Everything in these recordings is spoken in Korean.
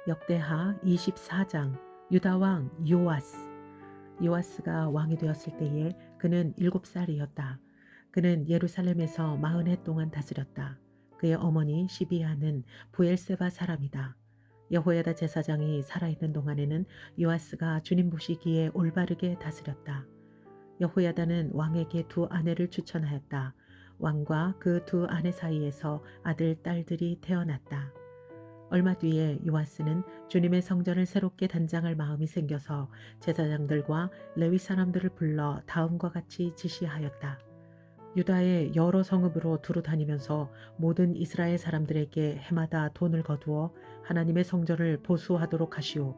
역대하 24장. 유다 왕 요아스. 요아스가 왕이 되었을 때에 그는 7살이었다. 그는 예루살렘에서 40해 동안 다스렸다. 그의 어머니 시비아는 부엘세바 사람이다. 여호야다 제사장이 살아있는 동안에는 요아스가 주님 보시기에 올바르게 다스렸다. 여호야다는 왕에게 두 아내를 추천하였다. 왕과 그 두 아내 사이에서 아들, 딸들이 태어났다. 얼마 뒤에 요아스는 주님의 성전을 새롭게 단장할 마음이 생겨서 제사장들과 레위 사람들을 불러 다음과 같이 지시하였다. 유다의 여러 성읍으로 두루 다니면서 모든 이스라엘 사람들에게 해마다 돈을 거두어 하나님의 성전을 보수하도록 하시오.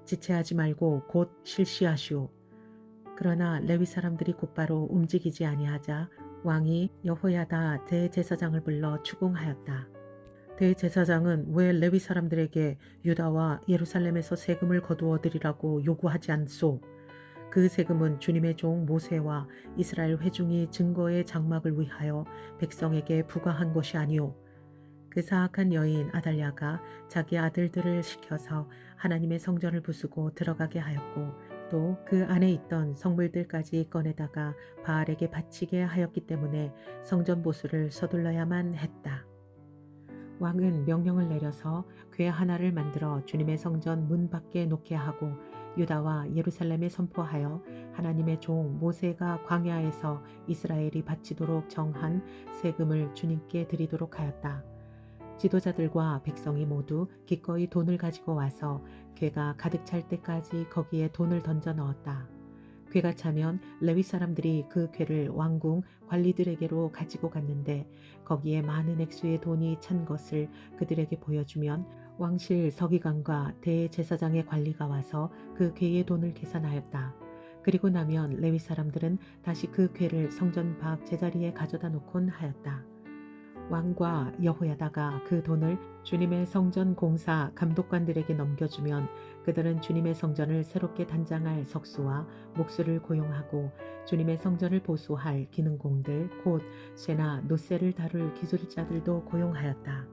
지체하지 말고 곧 실시하시오. 그러나 레위 사람들이 곧바로 움직이지 아니하자 왕이 여호야다 대제사장을 불러 추궁하였다. 대제사장은 왜 레위 사람들에게 유다와 예루살렘에서 세금을 거두어 드리라고 요구하지 않소? 그 세금은 주님의 종 모세와 이스라엘 회중이 증거의 장막을 위하여 백성에게 부과한 것이 아니오. 그 사악한 여인 아달랴가 자기 아들들을 시켜서 하나님의 성전을 부수고 들어가게 하였고 또 그 안에 있던 성물들까지 꺼내다가 바알에게 바치게 하였기 때문에 성전 보수를 서둘러야만 했다. 왕은 명령을 내려서 궤 하나를 만들어 주님의 성전 문 밖에 놓게 하고 유다와 예루살렘에 선포하여 하나님의 종 모세가 광야에서 이스라엘이 바치도록 정한 세금을 주님께 드리도록 하였다. 지도자들과 백성이 모두 기꺼이 돈을 가지고 와서 궤가 가득 찰 때까지 거기에 돈을 던져 넣었다. 궤가 차면 레위 사람들이 그 궤를 왕궁 관리들에게로 가지고 갔는데 거기에 많은 액수의 돈이 찬 것을 그들에게 보여주면 왕실 서기관과 대제사장의 관리가 와서 그 궤의 돈을 계산하였다. 그리고 나면 레위 사람들은 다시 그 궤를 성전 밖 제자리에 가져다 놓곤 하였다. 왕과 여호야다가 그 돈을 주님의 성전 공사 감독관들에게 넘겨주면 그들은 주님의 성전을 새롭게 단장할 석수와 목수를 고용하고 주님의 성전을 보수할 기능공들 곧 쇠나 노쇠를 다룰 기술자들도 고용하였다.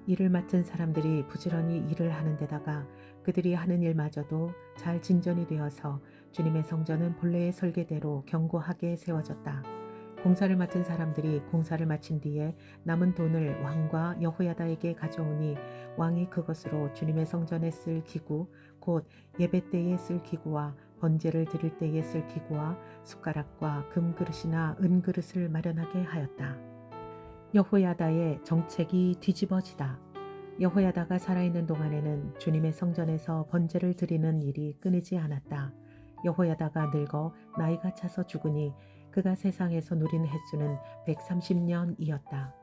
일을 맡은 사람들이 부지런히 일을 하는 데다가 그들이 하는 일마저도 잘 진전이 되어서 주님의 성전은 본래의 설계대로 견고하게 세워졌다. 공사를 맡은 사람들이 공사를 마친 뒤에 남은 돈을 왕과 여호야다에게 가져오니 왕이 그것으로 주님의 성전에 쓸 기구 곧 예배 때에 쓸 기구와 번제를 드릴 때에 쓸 기구와 숟가락과 금그릇이나 은그릇을 마련하게 하였다. 여호야다의 정책이 뒤집어지다. 여호야다가 살아있는 동안에는 주님의 성전에서 번제를 드리는 일이 끊이지 않았다. 여호야다가 늙어 나이가 차서 죽으니 그가 세상에서 누린 횟수는 130년이었다.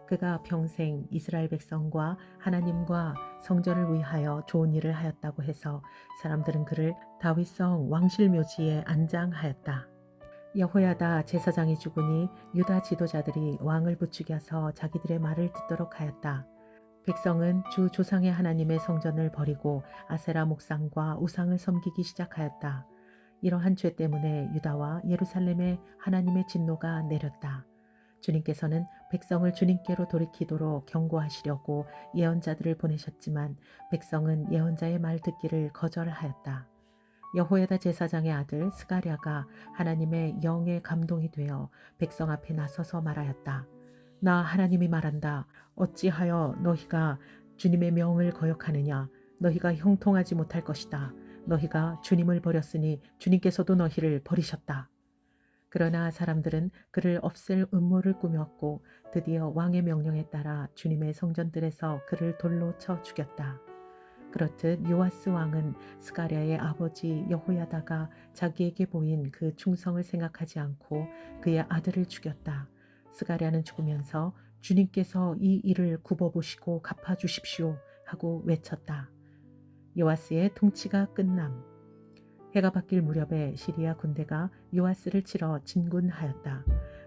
그가 평생 이스라엘 백성과 하나님과 성전을 위하여 좋은 일을 하였다고 해서 사람들은 그를 다윗성 왕실 묘지에 안장하였다. 여호야다 제사장이 죽으니 유다 지도자들이 왕을 부추겨서 자기들의 말을 듣도록 하였다. 백성은 주 조상의 하나님의 성전을 버리고 아세라 목상과 우상을 섬기기 시작하였다. 이러한 죄 때문에 유다와 예루살렘에 하나님의 진노가 내렸다. 주님께서는 백성을 주님께로 돌이키도록 경고하시려고 예언자들을 보내셨지만 백성은 예언자의 말 듣기를 거절하였다. 여호야다 제사장의 아들 스가랴가 하나님의 영에 감동이 되어 백성 앞에 나서서 말하였다. 나 하나님이 말한다. 어찌하여 너희가 주님의 명을 거역하느냐. 너희가 형통하지 못할 것이다. 너희가 주님을 버렸으니 주님께서도 너희를 버리셨다. 그러나 사람들은 그를 없앨 음모를 꾸몄고 드디어 왕의 명령에 따라 주님의 성전들에서 그를 돌로 쳐 죽였다. 그렇듯 요아스 왕은 스가랴의 아버지 여호야다가 자기에게 보인 그 충성을 생각하지 않고 그의 아들을 죽였다. 스가랴는 죽으면서 주님께서 이 일을 굽어보시고 갚아주십시오 하고 외쳤다. 요아스의 통치가 끝남. 해가 바뀔 무렵에 시리아 군대가 요아스를 치러 진군하였다.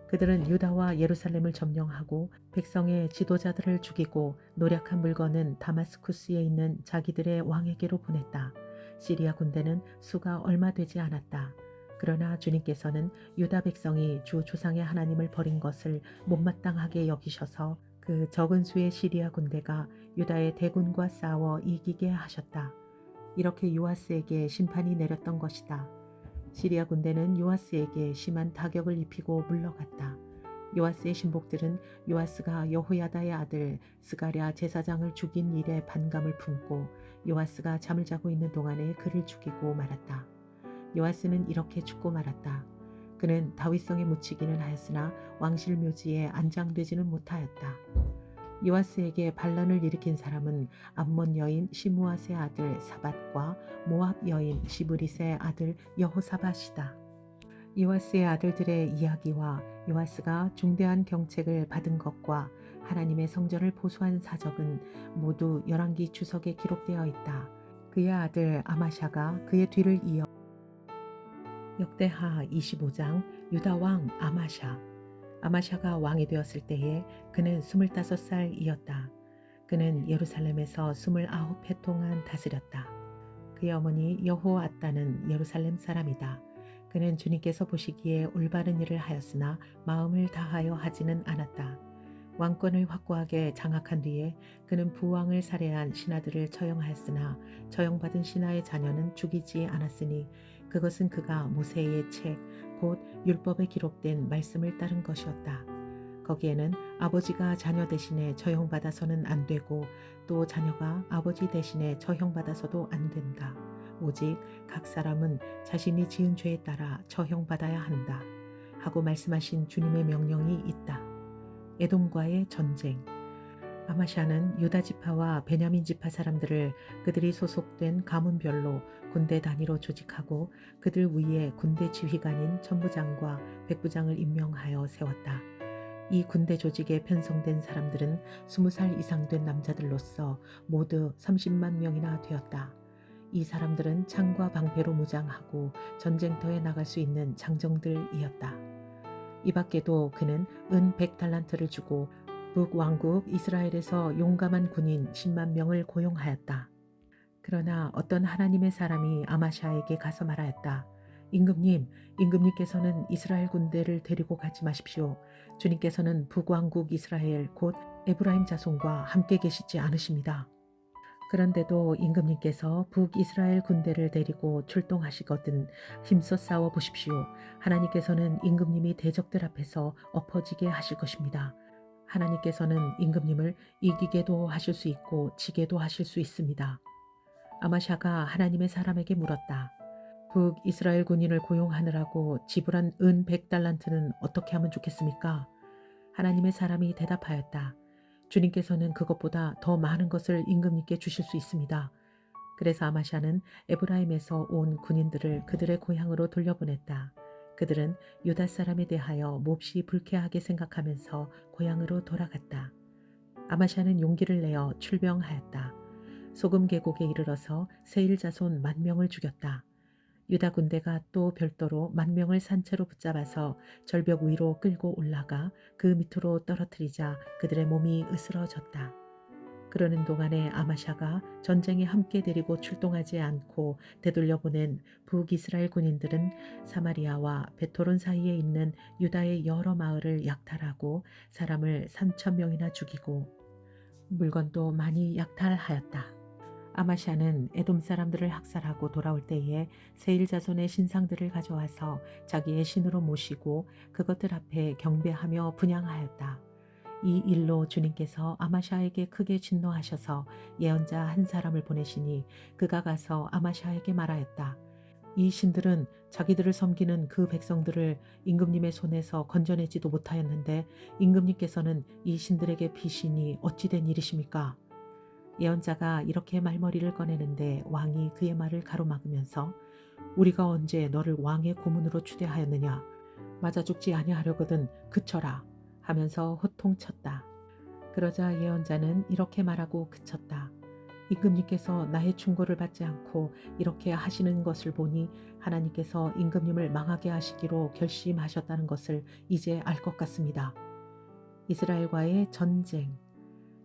그들은 유다와 예루살렘을 점령하고 백성의 지도자들을 죽이고 노력한 물건은 다마스쿠스에 있는 자기들의 왕에게로 보냈다. 시리아 군대는 수가 얼마 되지 않았다. 그러나 주님께서는 유다 백성이 주 조상의 하나님을 버린 것을 못마땅하게 여기셔서 그 그 적은 수의 시리아 군대가 유다의 대군과 싸워 이기게 하셨다. 이렇게 요아스에게 심판이 내렸던 것이다. 시리아 군대는 요아스에게 심한 타격을 입히고 물러갔다. 요아스의 신복들은 요아스가 여호야다의 아들 스가랴 제사장을 죽인 일에 반감을 품고 요아스가 잠을 자고 있는 동안에 그를 죽이고 말았다. 요아스는 이렇게 죽고 말았다. 그는 다윗성에 묻히기는 하였으나 왕실 묘지에 안장되지는 못하였다. 요아스에게 반란을 일으킨 사람은 암몬 여인 시므앗의 아들 사밧과 모압 여인 시브릿의 아들 여호사밧이다. 요아스의 아들들의 이야기와 요아스가 중대한 경책을 받은 것과 하나님의 성전을 보수한 사적은 모두 열왕기 주석에 기록되어 있다. 그의 아들 아마샤가 그의 뒤를 이어 역대하 25장 유다 왕 아마샤. 아마샤가 왕이 되었을 때에 그는 25살이었다. 그는 예루살렘에서 29해 동안 다스렸다. 그의 어머니 여호아따는 예루살렘 사람이다. 그는 주님께서 보시기에 올바른 일을 하였으나 마음을 다하여 하지는 않았다. 왕권을 확고하게 장악한 뒤에 그는 부왕을 살해한 신하들을 처형하였으나 처형받은 신하의 자녀는 죽이지 않았으니 그것은 그가 모세의 책, 곧 율법에 기록된 말씀을 따른 것이었다. 거기에는 아버지가 자녀 대신에 처형받아서는 안 되고 또 자녀가 아버지 대신에 처형받아서도 안 된다. 오직 각 사람은 자신이 지은 죄에 따라 처형받아야 한다. 하고 말씀하신 주님의 명령이 있다. 에돔과의 전쟁. 아마샤는 유다 지파와 베냐민 지파 사람들을 그들이 소속된 가문별로 군대 단위로 조직하고 그들 위에 군대 지휘관인 천부장과 백부장을 임명하여 세웠다. 이 군대 조직에 편성된 사람들은 20살 이상 된 남자들로서 모두 30만 명이나 되었다. 이 사람들은 창과 방패로 무장하고 전쟁터에 나갈 수 있는 장정들이었다. 이 밖에도 그는 은 100달란트를 주고 북왕국 이스라엘에서 용감한 군인 10만 명을 고용하였다. 그러나 어떤 하나님의 사람이 아마샤에게 가서 말하였다. 임금님께서는 이스라엘 군대를 데리고 가지 마십시오. 주님께서는 북왕국 이스라엘 곧 에브라임 자손과 함께 계시지 않으십니다. 그런데도 임금님께서 북이스라엘 군대를 데리고 출동하시거든 힘써 싸워 보십시오. 하나님께서는 임금님이 대적들 앞에서 엎어지게 하실 것입니다. 하나님께서는 임금님을 이기게도 하실 수 있고 지게도 하실 수 있습니다. 아마샤가 하나님의 사람에게 물었다. 북이스라엘 군인을 고용하느라고 지불한 은 100달란트는 어떻게 하면 좋겠습니까? 하나님의 사람이 대답하였다. 주님께서는 그것보다 더 많은 것을 임금님께 주실 수 있습니다. 그래서 아마샤는 에브라임에서 온 군인들을 그들의 고향으로 돌려보냈다. 그들은 유다 사람에 대하여 몹시 불쾌하게 생각하면서 고향으로 돌아갔다. 아마샤는 용기를 내어 출병하였다. 소금 계곡에 이르러서 세일 자손 10,000명을 죽였다. 유다 군대가 또 별도로 10,000명을 산채로 붙잡아서 절벽 위로 끌고 올라가 그 밑으로 떨어뜨리자 그들의 몸이 으스러졌다. 그러는 동안에 아마샤가 전쟁에 함께 데리고 출동하지 않고 되돌려보낸 북이스라엘 군인들은 사마리아와 베토론 사이에 있는 유다의 여러 마을을 약탈하고 사람을 3,000명이나 죽이고 물건도 많이 약탈하였다. 아마샤는 에돔 사람들을 학살하고 돌아올 때에 세일 자손의 신상들을 가져와서 자기의 신으로 모시고 그것들 앞에 경배하며 분향하였다. 이 일로 주님께서 아마샤에게 크게 진노하셔서 예언자 한 사람을 보내시니 그가 가서 아마샤에게 말하였다. 이 신들은 자기들을 섬기는 그 백성들을 임금님의 손에서 건져내지도 못하였는데 임금님께서는 이 신들에게 비시니 어찌 된 일이십니까? 예언자가 이렇게 말머리를 꺼내는데 왕이 그의 말을 가로막으면서 우리가 언제 너를 왕의 고문으로 추대하였느냐? 맞아 죽지 아니하려거든 그쳐라 하면서 호통쳤다. 그러자 예언자는 이렇게 말하고 그쳤다. 임금님께서 나의 충고를 받지 않고 이렇게 하시는 것을 보니 하나님께서 임금님을 망하게 하시기로 결심하셨다는 것을 이제 알 것 같습니다. 이스라엘과의 전쟁.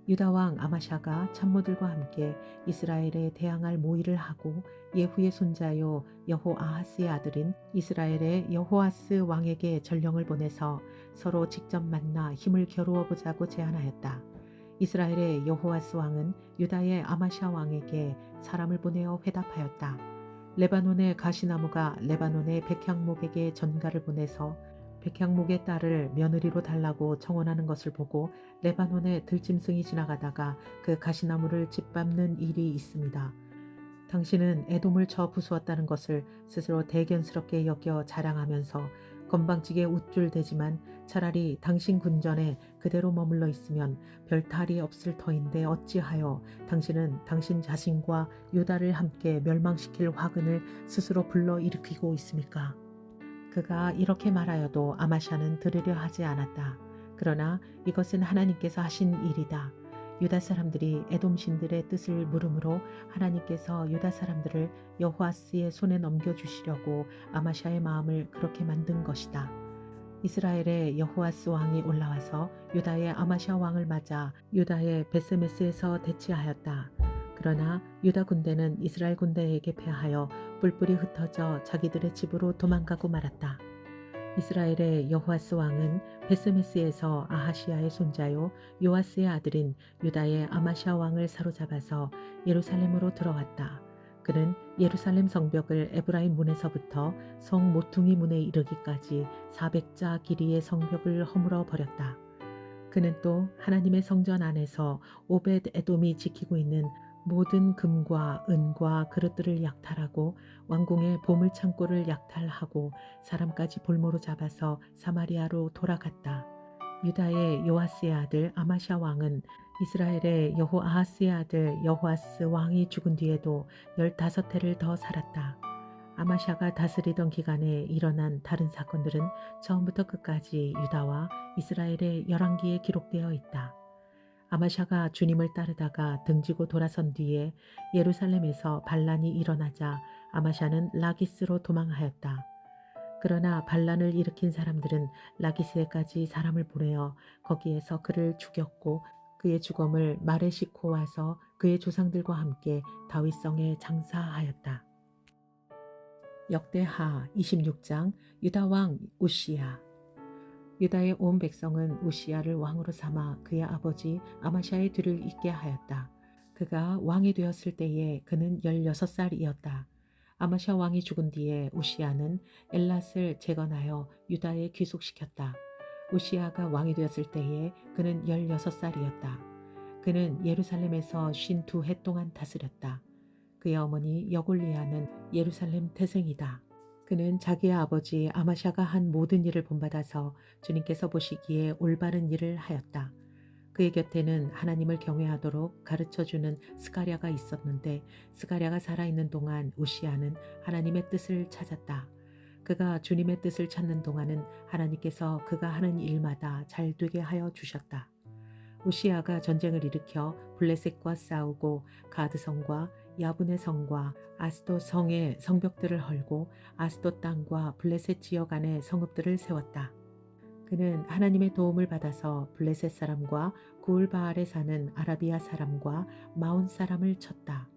유다 왕 아마샤가 참모들과 함께 이스라엘에 대항할 모의를 하고 예후의 손자요 여호아하스의 아들인 이스라엘의 여호아스 왕에게 전령을 보내서 서로 직접 만나 힘을 겨루어 보자고 제안하였다. 이스라엘의 여호와스 왕은 유다의 아마샤 왕에게 사람을 보내어 회답하였다. 레바논의 가시나무가 레바논의 백향목에게 전가를 보내서 백향목의 딸을 며느리로 달라고 청혼하는 것을 보고 레바논의 들짐승이 지나가다가 그 가시나무를 짓밟는 일이 있습니다. 당신은 에돔을 쳐 부수었다는 것을 스스로 대견스럽게 여겨 자랑하면서 건방지게 우쭐대지만 차라리 당신 군전에 그대로 머물러 있으면 별 탈이 없을 터인데 어찌하여 당신은 당신 자신과 유다를 함께 멸망시킬 화근을 스스로 불러 일으키고 있습니까? 그가 이렇게 말하여도 아마샤는 들으려 하지 않았다. 그러나 이것은 하나님께서 하신 일이다. 유다 사람들이 에돔 신들의 뜻을 물음으로 하나님께서 유다 사람들을 여호아스의 손에 넘겨주시려고 아마샤의 마음을 그렇게 만든 것이다. 이스라엘의 여호아스 왕이 올라와서 유다의 아마샤 왕을 맞아 유다의 베스메스에서 대치하였다. 그러나 유다 군대는 이스라엘 군대에게 패하여 뿔뿔이 흩어져 자기들의 집으로 도망가고 말았다. 이스라엘의 여호아스 왕은 베스메스에서 아하시아의 손자요 요아스의 아들인 유다의 아마샤 왕을 사로잡아서 예루살렘으로 들어왔다. 그는 예루살렘 성벽을 에브라임 문에서부터 성 모퉁이 문에 이르기까지 400자 길이의 성벽을 허물어 버렸다. 그는 또 하나님의 성전 안에서 오벳 에돔이 지키고 있는 모든 금과 은과 그릇들을 약탈하고 왕궁의 보물 창고를 약탈하고 사람까지 볼모로 잡아서 사마리아로 돌아갔다. 유다의 요아스의 아들 아마샤 왕은 이스라엘의 여호아하스의 아들 여호아스 왕이 죽은 뒤에도 15해를 더 살았다. 아마샤가 다스리던 기간에 일어난 다른 사건들은 처음부터 끝까지 유다와 이스라엘의 열왕기에 기록되어 있다. 아마샤가 주님을 따르다가 등지고 돌아선 뒤에 예루살렘에서 반란이 일어나자 아마샤는 라기스로 도망하였다. 그러나 반란을 일으킨 사람들은 라기스에까지 사람을 보내어 거기에서 그를 죽였고 그의 주검을 말에 싣고 와서 그의 조상들과 함께 다윗성에 장사하였다. 역대하 26장 유다 왕 우시야. 유다의 온 백성은 우시야를 왕으로 삼아 그의 아버지 아마샤의 뒤를 잇게 하였다. 그가 왕이 되었을 때에 그는 16살이었다. 아마샤 왕이 죽은 뒤에 우시야는 엘랏을 재건하여 유다에 귀속시켰다. 우시야가 왕이 되었을 때에 그는 16살이었다. 그는 예루살렘에서 52해 동안 다스렸다. 그의 어머니 여골리아는 예루살렘 태생이다. 그는 자기의 아버지 아마샤가 한 모든 일을 본받아서 주님께서 보시기에 올바른 일을 하였다. 그의 곁에는 하나님을 경외하도록 가르쳐주는 스가랴가 있었는데 스가랴가 살아있는 동안 우시야는 하나님의 뜻을 찾았다. 그가 주님의 뜻을 찾는 동안은 하나님께서 그가 하는 일마다 잘 되게 하여 주셨다. 우시야가 전쟁을 일으켜 블레셋과 싸우고 가드성과 야분의 성과 아스돗 성의 성벽들을 헐고 아스돗 땅과 블레셋 지역 안에 성읍들을 세웠다. 그는 하나님의 도움을 받아서 블레셋 사람과 구울바알에 사는 아라비아 사람과 마온 사람을 쳤다.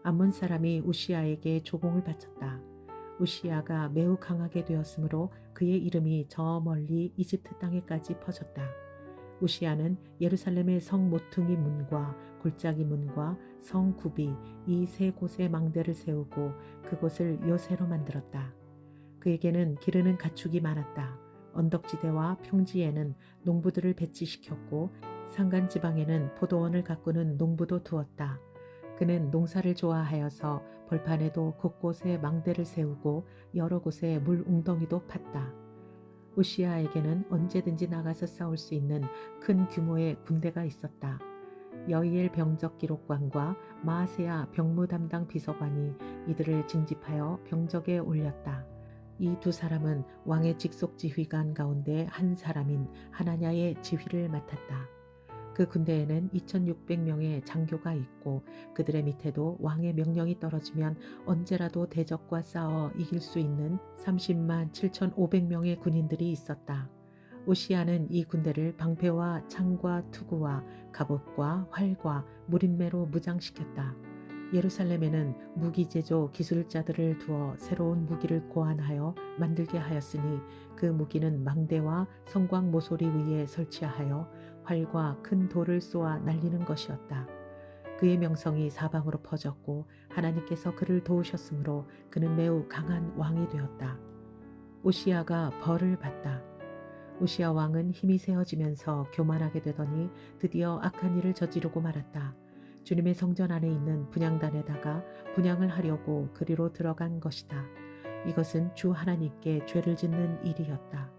암몬 사람이 우시야에게 조공을 바쳤다. 우시야가 매우 강하게 되었으므로 그의 이름이 저 멀리 이집트 땅에까지 퍼졌다. 우시야는 예루살렘의 성 모퉁이 문과 골짜기 문과 성 굽이 이 세 곳에 망대를 세우고 그곳을 요새로 만들었다. 그에게는 기르는 가축이 많았다. 언덕지대와 평지에는 농부들을 배치시켰고 산간 지방에는 포도원을 가꾸는 농부도 두었다. 그는 농사를 좋아하여서 벌판에도 곳곳에 망대를 세우고 여러 곳에 물 웅덩이도 팠다. 우시야에게는 언제든지 나가서 싸울 수 있는 큰 규모의 군대가 있었다. 여이엘 병적 기록관과 마아세야 병무 담당 비서관이 이들을 징집하여 병적에 올렸다. 이 두 사람은 왕의 직속 지휘관 가운데 한 사람인 하나냐의 지휘를 맡았다. 그 군대에는 2600명의 장교가 있고 그들의 밑에도 왕의 명령이 떨어지면 언제라도 대적과 싸워 이길 수 있는 30만 7500명의 군인들이 있었다. 우시야는 이 군대를 방패와 창과 투구와 갑옷과 활과 무린매로 무장시켰다. 예루살렘에는 무기제조 기술자들을 두어 새로운 무기를 고안하여 만들게 하였으니 그 무기는 망대와 성곽 모서리 위에 설치하여 활과 큰 돌을 쏘아 날리는 것이었다. 그의 명성이 사방으로 퍼졌고 하나님께서 그를 도우셨으므로 그는 매우 강한 왕이 되었다. 우시야가 벌을 받다. 우시야 왕은 힘이 세어지면서 교만하게 되더니 드디어 악한 일을 저지르고 말았다. 주님의 성전 안에 있는 분향단에다가 분향을 하려고 그리로 들어간 것이다. 이것은 주 하나님께 죄를 짓는 일이었다.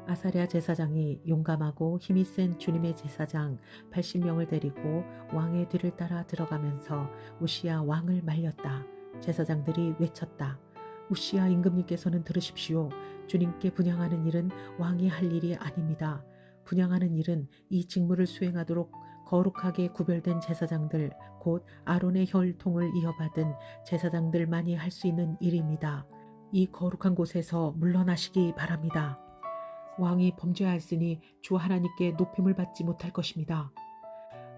아사랴 제사장이 용감하고 힘이 센 주님의 제사장 80명을 데리고 왕의 뒤를 따라 들어가면서 우시야 왕을 말렸다. 제사장들이 외쳤다. 우시야 임금님께서는 들으십시오. 주님께 분향하는 일은 왕이 할 일이 아닙니다. 분향하는 일은 이 직무를 수행하도록 거룩하게 구별된 제사장들, 곧 아론의 혈통을 이어받은 제사장들만이 할 수 있는 일입니다. 이 거룩한 곳에서 물러나시기 바랍니다. 왕이 범죄하였으니 주 하나님께 높임을 받지 못할 것입니다.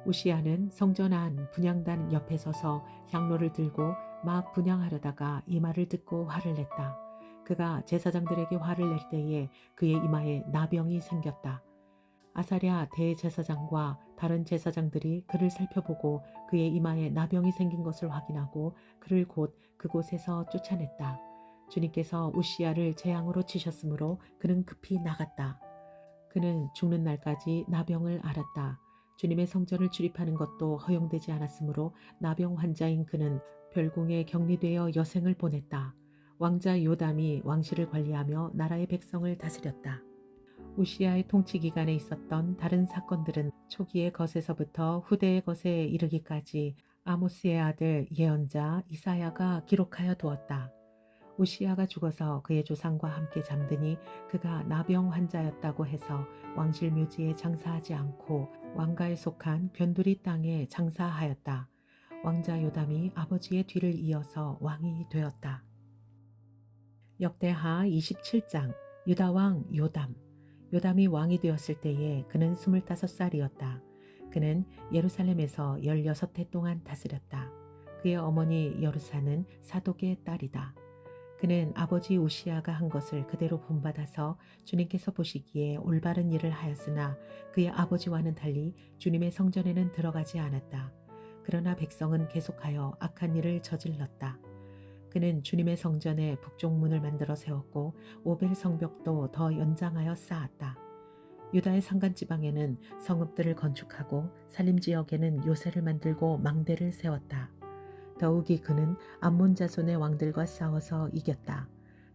우시야는 성전 안 분향단 옆에 서서 향로를 들고 막 분향하려다가 이 말을 듣고 화를 냈다. 그가 제사장들에게 화를 낼 때에 그의 이마에 나병이 생겼다. 아사랴 대제사장과 다른 제사장들이 그를 살펴보고 그의 이마에 나병이 생긴 것을 확인하고 그를 곧 그곳에서 쫓아냈다. 주님께서 우시야를 재앙으로 치셨으므로 그는 급히 나갔다. 그는 죽는 날까지 나병을 앓았다. 주님의 성전을 출입하는 것도 허용되지 않았으므로 나병 환자인 그는 별궁에 격리되어 여생을 보냈다. 왕자 요담이 왕실을 관리하며 나라의 백성을 다스렸다. 우시야의 통치 기간에 있었던 다른 사건들은 초기의 것에서부터 후대의 것에 이르기까지 아모스의 아들 예언자 이사야가 기록하여 두었다. 우시야가 죽어서 그의 조상과 함께 잠드니 그가 나병 환자였다고 해서 왕실 묘지에 장사하지 않고 왕가에 속한 변두리 땅에 장사하였다. 왕자 요담이 아버지의 뒤를 이어서 왕이 되었다. 역대하 27장 유다 왕 요담. 요담이 왕이 되었을 때에 그는 25살이었다. 그는 예루살렘에서 16해 동안 다스렸다. 그의 어머니 여루사는 사독의 딸이다. 그는 아버지 우시야가 한 것을 그대로 본받아서 주님께서 보시기에 올바른 일을 하였으나 그의 아버지와는 달리 주님의 성전에는 들어가지 않았다. 그러나 백성은 계속하여 악한 일을 저질렀다. 그는 주님의 성전에 북쪽문을 만들어 세웠고 오벨 성벽도 더 연장하여 쌓았다. 유다의 산간지방에는 성읍들을 건축하고 산림지역에는 요새를 만들고 망대를 세웠다. 더욱이 그는 암몬 자손의 왕들과 싸워서 이겼다.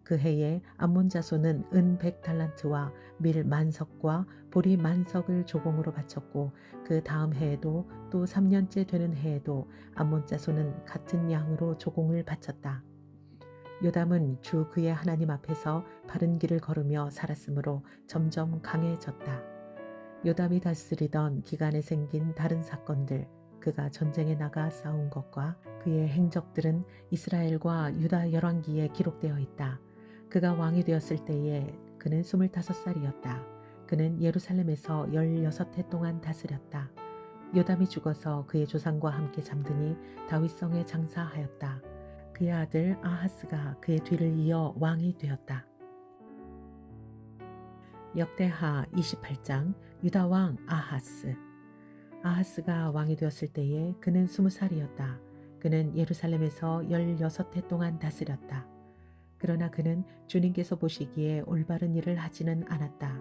그 해에 암몬 자손은 은 100달란트와 밀 10,000석과 보리 10,000석을 조공으로 바쳤고 그 다음 해에도 또 3년째 되는 해에도 암몬 자손은 같은 양으로 조공을 바쳤다. 요담은 주 그의 하나님 앞에서 바른 길을 걸으며 살았으므로 점점 강해졌다. 요담이 다스리던 기간에 생긴 다른 사건들, 그가 전쟁에 나가 싸운 것과 그의 행적들은 이스라엘과 유다 열왕기에 기록되어 있다. 그가 왕이 되었을 때에 그는 25살이었다. 그는 예루살렘에서 16해 동안 다스렸다. 요담이 죽어서 그의 조상과 함께 잠드니 다윗성에 장사하였다. 그의 아들 아하스가 그의 뒤를 이어 왕이 되었다. 역대하 28장 유다 왕 아하스. 아하스가 왕이 되었을 때에 그는 20살이었다. 그는 예루살렘에서 16해 동안 다스렸다. 그러나 그는 주님께서 보시기에 올바른 일을 하지는 않았다.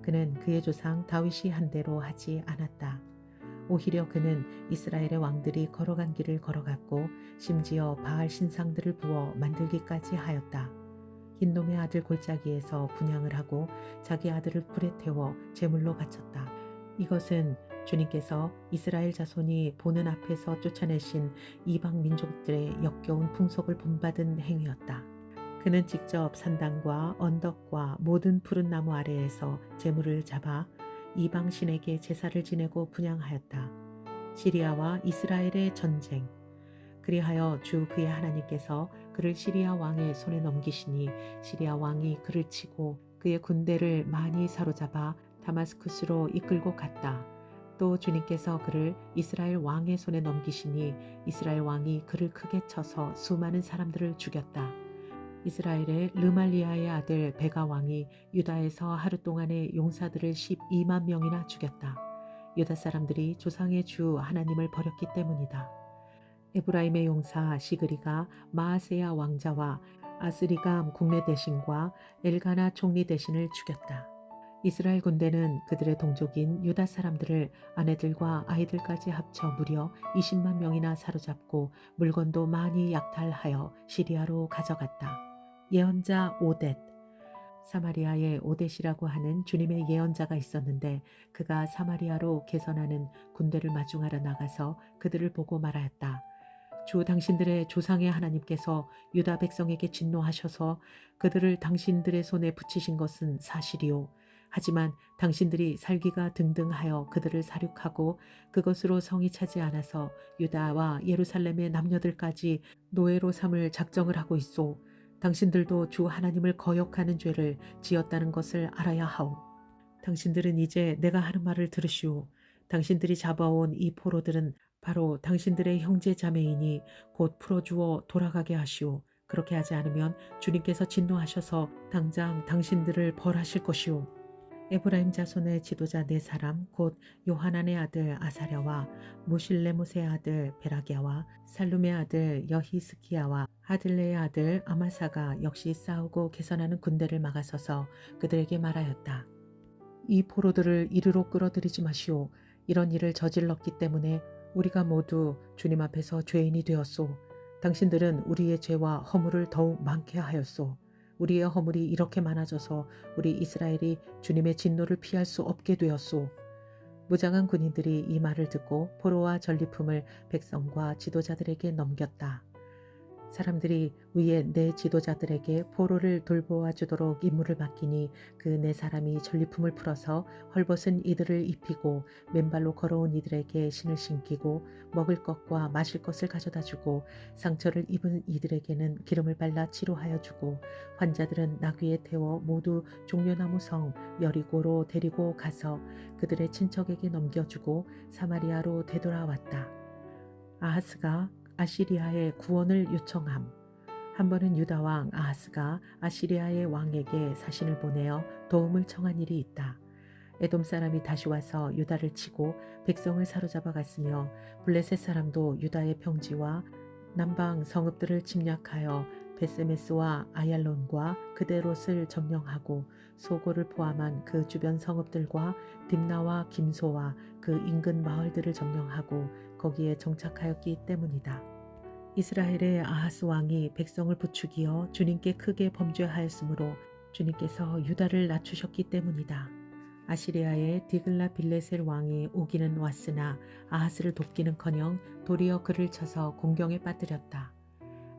그는 그의 조상 다윗이 한 대로 하지 않았다. 오히려 그는 이스라엘의 왕들이 걸어간 길을 걸어갔고 심지어 바알 신상들을 부어 만들기까지 하였다. 흰놈의 아들 골짜기에서 분향을 하고 자기 아들을 불에 태워 제물로 바쳤다. 이것은 주님께서 이스라엘 자손이 보는 앞에서 쫓아내신 이방 민족들의 역겨운 풍속을 본받은 행위였다. 그는 직접 산당과 언덕과 모든 푸른 나무 아래에서 제물을 잡아 이방 신에게 제사를 지내고 분향하였다. 시리아와 이스라엘의 전쟁. 그리하여 주 그의 하나님께서 그를 시리아 왕의 손에 넘기시니 시리아 왕이 그를 치고 그의 군대를 많이 사로잡아 다마스쿠스로 이끌고 갔다. 또 주님께서 그를 이스라엘 왕의 손에 넘기시니 이스라엘 왕이 그를 크게 쳐서 수많은 사람들을 죽였다. 이스라엘의 르말리아의 아들 베가 왕이 유다에서 하루 동안에 용사들을 12만 명이나 죽였다. 유다 사람들이 조상의 주 하나님을 버렸기 때문이다. 에브라임의 용사 시그리가 마아세야 왕자와 아스리감 국내 대신과 엘가나 총리 대신을 죽였다. 이스라엘 군대는 그들의 동족인 유다 사람들을 아내들과 아이들까지 합쳐 무려 20만 명이나 사로잡고 물건도 많이 약탈하여 시리아로 가져갔다. 예언자 오뎃. 사마리아에 오뎃이라고 하는 주님의 예언자가 있었는데 그가 사마리아로 개선하는 군대를 마중하러 나가서 그들을 보고 말하였다. 주 당신들의 조상의 하나님께서 유다 백성에게 진노하셔서 그들을 당신들의 손에 붙이신 것은 사실이요. 하지만 당신들이 살기가 등등하여 그들을 살육하고 그것으로 성이 차지 않아서 유다와 예루살렘의 남녀들까지 노예로 삼을 작정을 하고 있소. 당신들도 주 하나님을 거역하는 죄를 지었다는 것을 알아야 하오. 당신들은 이제 내가 하는 말을 들으시오. 당신들이 잡아온 이 포로들은 바로 당신들의 형제 자매이니 곧 풀어주어 돌아가게 하시오. 그렇게 하지 않으면 주님께서 진노하셔서 당장 당신들을 벌하실 것이오. 에브라임 자손의 지도자 네 사람 곧 요하난의 아들 아사랴와 무실레못의 아들 베라기야와 살룸의 아들 여히스기야와 하들레의 아들 아마사가 역시 싸우고 개선하는 군대를 막아서서 그들에게 말하였다. 이 포로들을 이리로 끌어들이지 마시오. 이런 일을 저질렀기 때문에 우리가 모두 주님 앞에서 죄인이 되었소. 당신들은 우리의 죄와 허물을 더욱 많게 하였소. 우리의 허물이 이렇게 많아져서 우리 이스라엘이 주님의 진노를 피할 수 없게 되었소. 무장한 군인들이 이 말을 듣고 포로와 전리품을 백성과 지도자들에게 넘겼다. 사람들이 위에 네 지도자들에게 포로를 돌보아 주도록 임무를 맡기니 그 네 사람이 전리품을 풀어서 헐벗은 이들을 입히고 맨발로 걸어온 이들에게 신을 신기고 먹을 것과 마실 것을 가져다 주고 상처를 입은 이들에게는 기름을 발라 치료하여 주고 환자들은 나귀에 태워 모두 종려나무 성 여리고로 데리고 가서 그들의 친척에게 넘겨주고 사마리아로 되돌아왔다. 아하스가 아시리아의 구원을 요청함. 한 번은 유다 왕 아하스가 아시리아의 왕에게 사신을 보내어 도움을 청한 일이 있다. 에돔 사람이 다시 와서 유다를 치고 백성을 사로잡아 갔으며 블레셋 사람도 유다의 평지와 남방 성읍들을 침략하여 베세메스와 아얄론과 그데롯을 점령하고 소고를 포함한 그 주변 성읍들과 딥나와 김소와 그 인근 마을들을 점령하고 거기에 정착하였기 때문이다. 이스라엘의 아하스 왕이 백성을 부추기어 주님께 크게 범죄하였으므로 주님께서 유다를 낮추셨기 때문이다. 아시리아의 디글라 빌레셀 왕이 오기는 왔으나 아하스를 돕기는커녕 도리어 그를 쳐서 공경에 빠뜨렸다.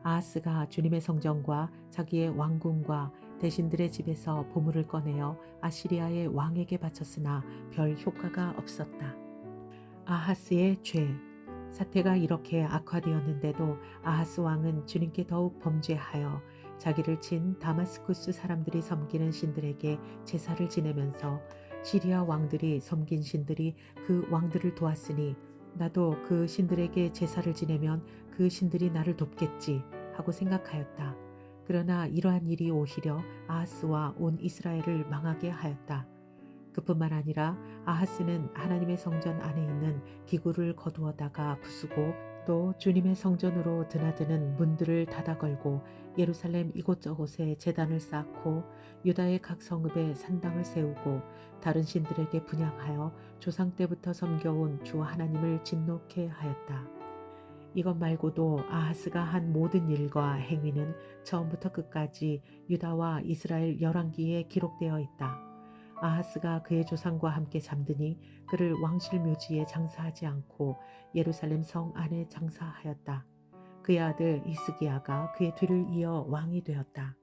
아하스가 주님의 성전과 자기의 왕궁과 대신들의 집에서 보물을 꺼내어 아시리아의 왕에게 바쳤으나 별 효과가 없었다. 아하스의 죄. 사태가 이렇게 악화되었는데도 아하스 왕은 주님께 더욱 범죄하여 자기를 친 다마스쿠스 사람들이 섬기는 신들에게 제사를 지내면서 시리아 왕들이 섬긴 신들이 그 왕들을 도왔으니 나도 그 신들에게 제사를 지내면 그 신들이 나를 돕겠지 하고 생각하였다. 그러나 이러한 일이 오히려 아하스와 온 이스라엘을 망하게 하였다. 그뿐만 아니라 아하스는 하나님의 성전 안에 있는 기구를 거두어다가 부수고 또 주님의 성전으로 드나드는 문들을 닫아 걸고 예루살렘 이곳저곳에 제단을 쌓고 유다의 각 성읍에 산당을 세우고 다른 신들에게 분향하여 조상 때부터 섬겨온 주 하나님을 진노케 하였다. 이것 말고도 아하스가 한 모든 일과 행위는 처음부터 끝까지 유다와 이스라엘 열왕기에 기록되어 있다. 아하스가 그의 조상과 함께 잠드니 그를 왕실 묘지에 장사하지 않고 예루살렘 성 안에 장사하였다. 그의 아들 이스기야가 그의 뒤를 이어 왕이 되었다.